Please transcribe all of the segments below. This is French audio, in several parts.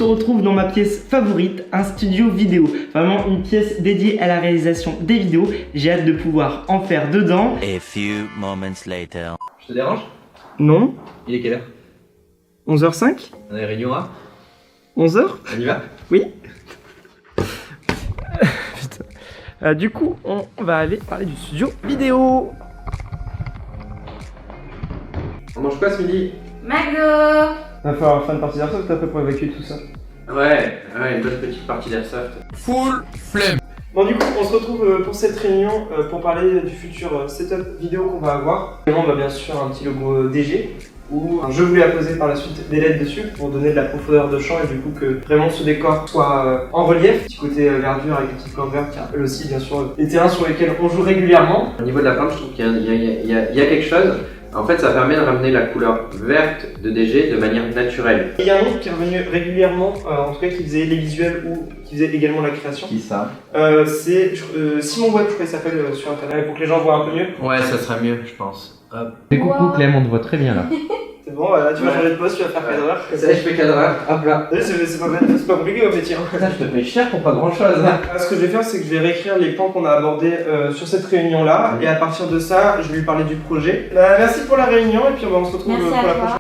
se retrouve dans ma pièce favorite, un studio vidéo. Vraiment une pièce dédiée à la réalisation des vidéos. J'ai hâte de pouvoir en faire dedans. A few moments later. Je te dérange? Non. Il est quelle heure? 11h05. On a une réunion à 11h. On y va? Oui. Putain. Du coup, on va aller parler du studio vidéo. On mange quoi ce midi? McDo. Va falloir faire une partie d'airsoft après pour évacuer tout ça. Ouais, une bonne petite partie d'airsoft. Full flemme. Bon, du coup, on se retrouve pour cette réunion pour parler du futur setup vidéo qu'on va avoir. On va bien sûr un petit logo DG où je voulais apposer par la suite des LED dessus pour donner de la profondeur de champ et du coup que vraiment ce décor soit en relief. Petit côté verdure avec des petites plantes vertes, car eux aussi bien sûr des terrains sur lesquels on joue régulièrement. Au niveau de la plante, je trouve qu'il y a quelque chose. En fait, ça permet de ramener la couleur verte de DG de manière naturelle. Il y a un autre qui est revenu régulièrement, en tout cas qui faisait les visuels ou qui faisait également la création. Qui ça? C'est Simon Web, je crois qu'il s'appelle sur internet pour que les gens voient un peu mieux. Ouais, ça serait mieux, je pense. Hop. Et coucou, Clem, on te voit très bien là. C'est bon, voilà, tu vas changer de poste, tu vas faire cadreur. Ça, je fais cadreur, hop là. C'est pas compliqué comme métier. Ça, je te paye cher pour pas grand chose. Ce que je vais faire, c'est que je vais réécrire les points qu'on a abordés sur cette réunion-là. Et à partir de ça, je vais lui parler du projet. Merci pour la réunion et puis on se retrouve pour la prochaine.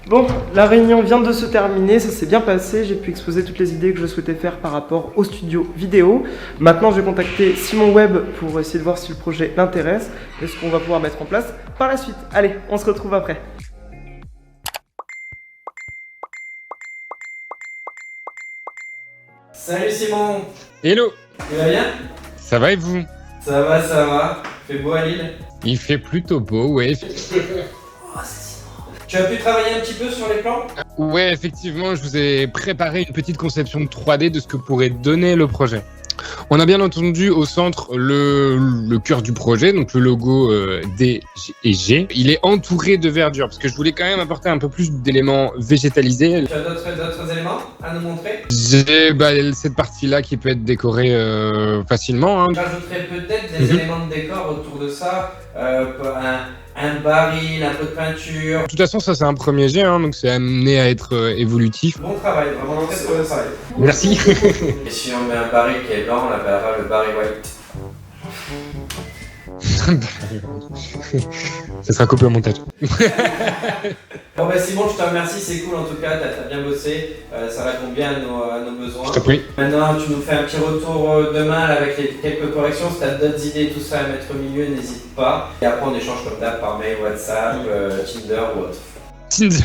Bon, la réunion vient de se terminer, ça s'est bien passé, j'ai pu exposer toutes les idées que je souhaitais faire par rapport au studio vidéo. Maintenant, je vais contacter Simon Web pour essayer de voir si le projet l'intéresse et ce qu'on va pouvoir mettre en place par la suite. Allez, on se retrouve après. Salut Simon. Hello. Tu vas bien? Ça va et vous? Ça va. Fait beau à Lille? Il fait plutôt beau, ouais. Tu as pu travailler un petit peu sur les plans? Ouais, effectivement, je vous ai préparé une petite conception 3D de ce que pourrait donner le projet. On a bien entendu au centre le cœur du projet, donc le logo D et G. Il est entouré de verdure, parce que je voulais quand même apporter un peu plus d'éléments végétalisés. Tu as d'autres éléments à nous montrer? J'ai cette partie-là qui peut être décorée facilement. Hein. J'ajouterais peut-être des éléments de décor autour de ça, un baril, un peu de peinture. De toute façon, ça c'est un premier jet, hein, donc c'est amené à être évolutif. Bon travail, vraiment très bon travail. Merci. Et si on met un baril qui est blanc, on l'appellera le baril white. Ça sera coupé au montage. Bon bah Simon, je te remercie, c'est cool en tout cas, t'as bien bossé, ça répond bien à nos besoins. Je t'en prie. Maintenant, tu nous fais un petit retour demain avec quelques corrections. Si t'as d'autres idées, tout ça à mettre au milieu, n'hésite pas. Et après, on échange comme d'hab par mail, WhatsApp, Tinder ou autre. Tinder.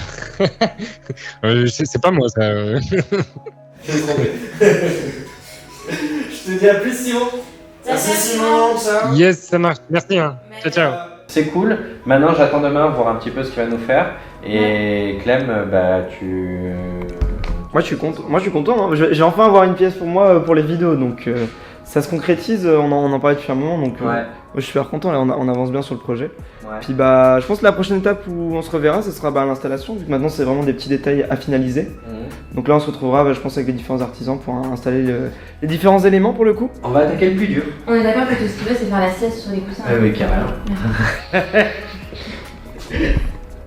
C'est pas moi ça. Je vais tromper. Je te dis à plus Simon. Merci Simon, ciao. Yes, ça marche. Merci. Hein. Ciao, ciao. C'est cool. Maintenant, j'attends demain voir un petit peu ce qu'il va nous faire. Et Clem, bah tu... Moi je suis content, hein. J'ai enfin avoir une pièce pour moi pour les vidéos, donc ça se concrétise, on en parlait depuis un moment, donc ouais. Moi, je suis super content, là on avance bien sur le projet. Ouais. Puis bah je pense que la prochaine étape où on se reverra, ce sera l'installation, vu que maintenant c'est vraiment des petits détails à finaliser. Donc là on se retrouvera, je pense, avec les différents artisans pour installer les différents éléments pour le coup. On va attaquer le plus dur. On est d'accord que tout ce qu'il veut, c'est faire la sieste sur les coussins. Oui, carrément.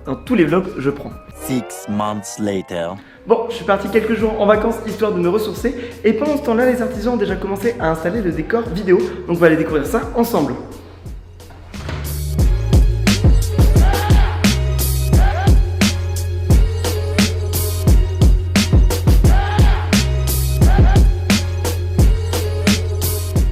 Dans tous les vlogs, je prends. 6 months later. Bon, je suis parti quelques jours en vacances histoire de me ressourcer et pendant ce temps-là, les artisans ont déjà commencé à installer le décor vidéo, donc on va aller découvrir ça ensemble.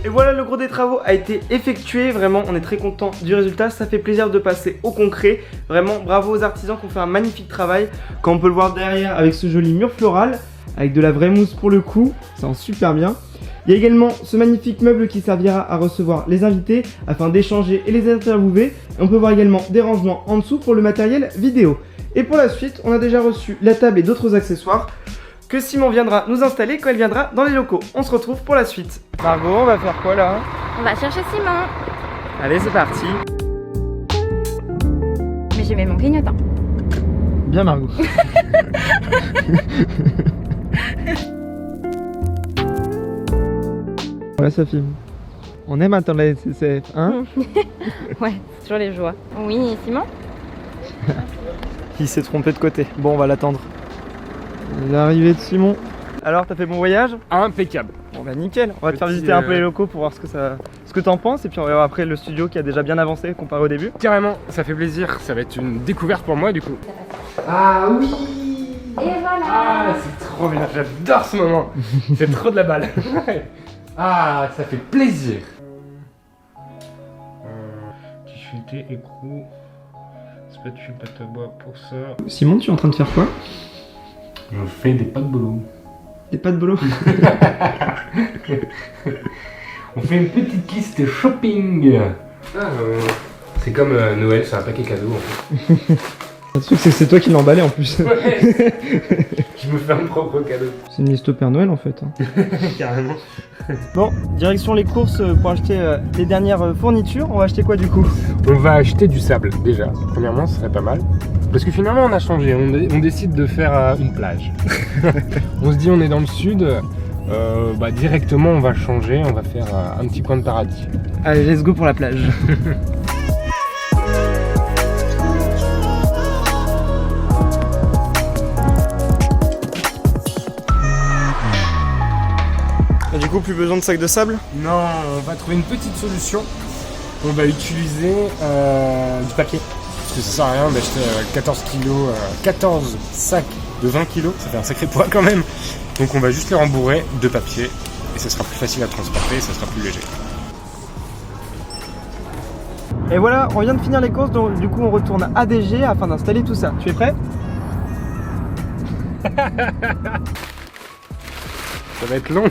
Et voilà, le gros des travaux a été effectué, vraiment on est très content du résultat, ça fait plaisir de passer au concret, vraiment bravo aux artisans qui ont fait un magnifique travail, comme on peut le voir derrière avec ce joli mur floral, avec de la vraie mousse pour le coup, ça rend super bien. Il y a également ce magnifique meuble qui servira à recevoir les invités afin d'échanger et les interviewer, et on peut voir également des rangements en dessous pour le matériel vidéo. Et pour la suite, on a déjà reçu la table et d'autres accessoires que Simon viendra nous installer quand elle viendra dans les locaux. On se retrouve pour la suite. Margot, on va faire quoi là? On va chercher Simon. Allez, c'est parti. Mais j'ai mis mon clignotant. Bien Margot. Voilà Sophie. On aime attendre la SCF, hein? Ouais, c'est toujours les joies. Oui, Simon? Il s'est trompé de côté. Bon, on va l'attendre. L'arrivée de Simon. Alors, t'as fait bon voyage? Impeccable. Bon bah nickel, on va te faire Petit, visiter un peu les locaux pour voir ce que t'en penses et puis on verra après le studio qui a déjà bien avancé comparé au début. Carrément, ça fait plaisir. Ça va être une découverte pour moi du coup. Ah oui. Et voilà. Ah, c'est trop bien. J'adore ce moment. C'est trop de la balle. Ah, ça fait plaisir. Difficulté, écrou, spatule, pâte à bois pour ça. Simon, tu es en train de faire quoi? Je fais des pâtes bolo. Des pâtes bolo? On fait une petite liste shopping. C'est comme Noël, c'est un paquet cadeau en fait. Le truc c'est que c'est toi qui l'as emballé en plus. Ouais. Je me fais un propre cadeau. C'est une liste au Père Noël en fait. Hein. Carrément. Bon, direction les courses pour acheter les dernières fournitures. On va acheter quoi du coup? On va acheter du sable déjà. Premièrement, ce serait pas mal. Parce que finalement, on a changé. On décide de faire une plage. On se dit, on est dans le sud. Directement, on va changer. On va faire un petit coin de paradis. Allez, let's go pour la plage. Et du coup, plus besoin de sac de sable? Non, on va trouver une petite solution. On va utiliser du papier. Parce que ça sert à rien d'acheter 14 sacs de 20 kg. Ça fait un sacré poids quand même. Donc on va juste les rembourrer de papier. Et ça sera plus facile à transporter et ça sera plus léger. Et voilà, on vient de finir les courses, donc du coup on retourne à ADG afin d'installer tout ça. Tu es prêt? Ça va être long.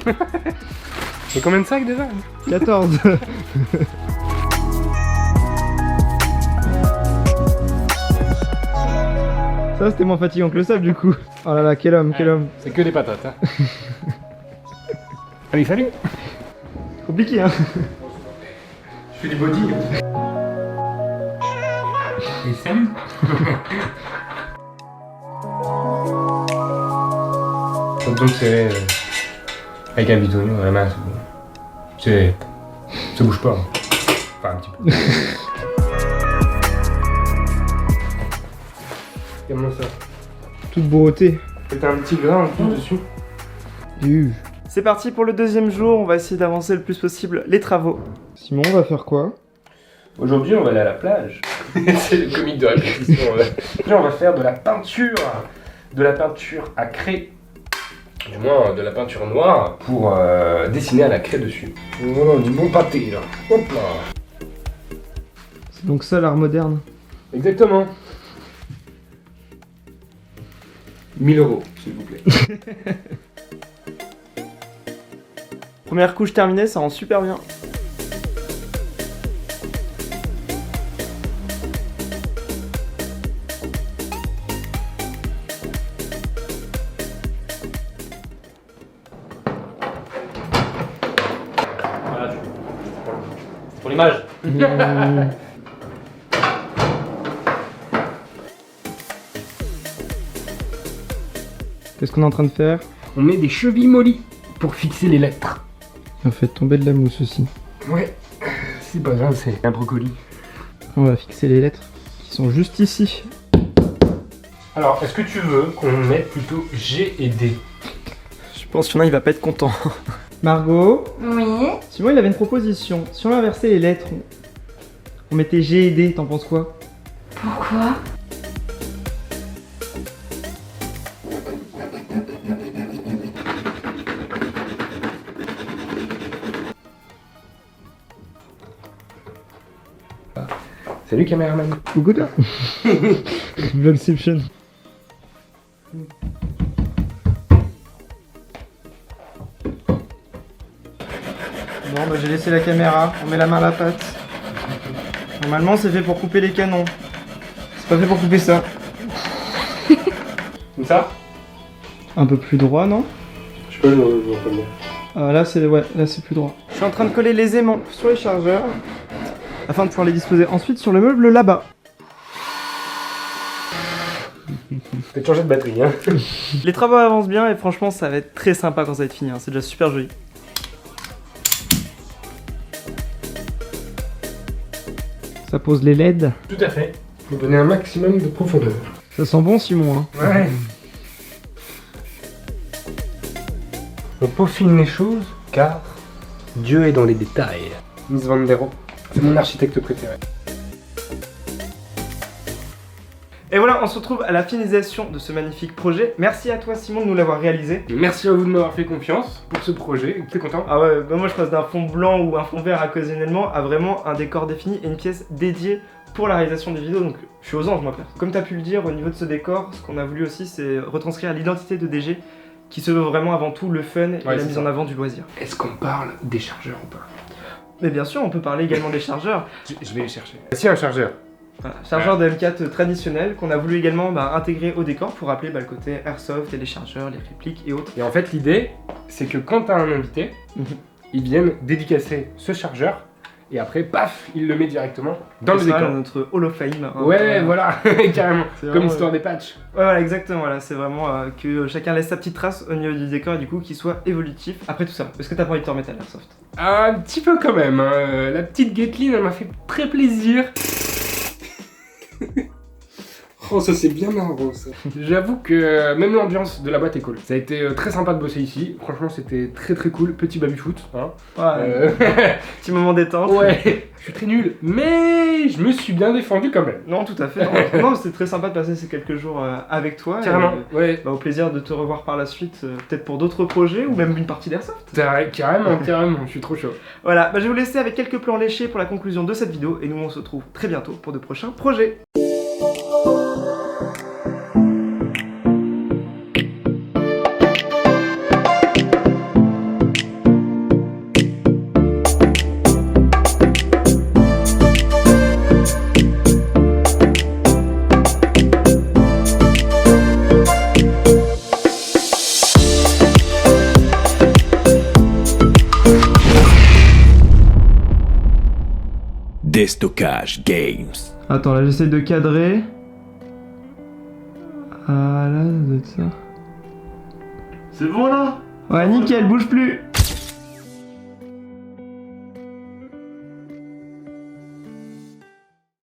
Et combien de sacs déjà? 14. Ça c'était moins fatigant que le sable du coup. Oh là là, quel homme, quel homme. C'est que des patates. Hein. Allez, salut. Compliqué hein. Je fais du body. Et Sam. Pas besoin de serrer avec un bidon dans la main, c'est bon. Ça bouge pas. Enfin, un petit peu. Regarde-moi ça. Toute beauté. C'est un petit grain en plus dessus. C'est parti pour le deuxième jour, on va essayer d'avancer le plus possible les travaux. Simon, on va faire quoi? Aujourd'hui, on va aller à la plage. C'est le comique de répétition. On va faire de la peinture. De la peinture à craie. Du moins, de la peinture noire pour dessiner à la craie dessus. Voilà, du bon pâté là. Hop là. C'est donc ça l'art moderne. Exactement. 1000 €, s'il vous plaît. Première couche terminée, ça rend super bien. Voilà, c'est pour l'image. Qu'est-ce qu'on est en train de faire? On met des chevilles mollies pour fixer les lettres. On fait tomber de la mousse aussi. Ouais, c'est pas grave, c'est un brocoli. On va fixer les lettres qui sont juste ici. Alors, est-ce que tu veux qu'on mette plutôt G et D? Je pense qu'il y en a, il va pas être content. Margot, Oui. Simon il avait une proposition. Si on inversait les lettres, on mettait G et D, t'en penses quoi? Pourquoi? Salut caméraman. Coucou là. Vlogception. Bon bah j'ai laissé la caméra, on met la main à la pâte. Normalement c'est fait pour couper les canons. C'est pas fait pour couper ça. Comme ça? Un peu plus droit non? Je sais pas, je vois pas bien. Ah, là c'est plus droit. Je suis en train de coller les aimants sur les chargeurs afin de pouvoir les disposer ensuite sur le meuble là-bas. Peut-être changer de batterie hein. Les travaux avancent bien et franchement ça va être très sympa quand ça va être fini, hein. C'est déjà super joli. Ça pose les LED. Tout à fait. Faut donner un maximum de profondeur. Ça sent bon Simon hein. Ouais. On peaufine les choses car Dieu est dans les détails. Miss Vandero, c'est mon architecte préféré. Et voilà, on se retrouve à la finalisation de ce magnifique projet. Merci à toi Simon de nous l'avoir réalisé. Merci à vous de m'avoir fait confiance pour ce projet. T'es content? Ah ouais, bah moi je passe d'un fond blanc ou un fond vert occasionnellement à vraiment un décor défini et une pièce dédiée pour la réalisation des vidéos, donc je suis aux anges moi perso. Comme tu as pu le dire, au niveau de ce décor, ce qu'on a voulu aussi c'est retranscrire l'identité de DG qui se veut vraiment avant tout le fun et la mise en avant du loisir. Est-ce qu'on parle des chargeurs ou pas? Mais bien sûr, on peut parler également des chargeurs. Je vais les chercher. Si, un chargeur. Voilà, chargeur de M4 traditionnel qu'on a voulu également intégrer au décor pour rappeler le côté airsoft et les chargeurs, les répliques et autres. Et en fait, l'idée, c'est que quand t'as un invité, ils viennent dédicacer ce chargeur et après, paf, il le met directement dans le décor. Notre Hall of Fame. Ouais, voilà, carrément. Comme vraiment, l'histoire des patchs. Ouais, voilà, exactement. Voilà, c'est vraiment que chacun laisse sa petite trace au niveau du décor et du coup qu'il soit évolutif. Après tout ça, est-ce que t'as pas envie de te remettre à l'airsoft? Un petit peu quand même. Hein. La petite Gatling, elle m'a fait très plaisir. Oh, ça c'est bien marrant ça. J'avoue que même l'ambiance de la boîte est cool. Ça a été très sympa de bosser ici. Franchement, c'était très très cool. Petit baby-foot. Hein. Ouais, petit moment détente. Ouais, je suis très nul, mais je me suis bien défendu quand même. Non, tout à fait. Non, c'était très sympa de passer ces quelques jours avec toi. Carrément, ouais. Au plaisir de te revoir par la suite, peut-être pour d'autres projets ou même une partie d'airsoft. Carrément, carrément, je suis trop chaud. Voilà, je vais vous laisser avec quelques plans léchés pour la conclusion de cette vidéo et nous on se retrouve très bientôt pour de prochains projets. Déstockage Games. Attends, là j'essaie de cadrer. Ah là, ça doit être ça. C'est bon là? Ouais, nickel, bouge plus.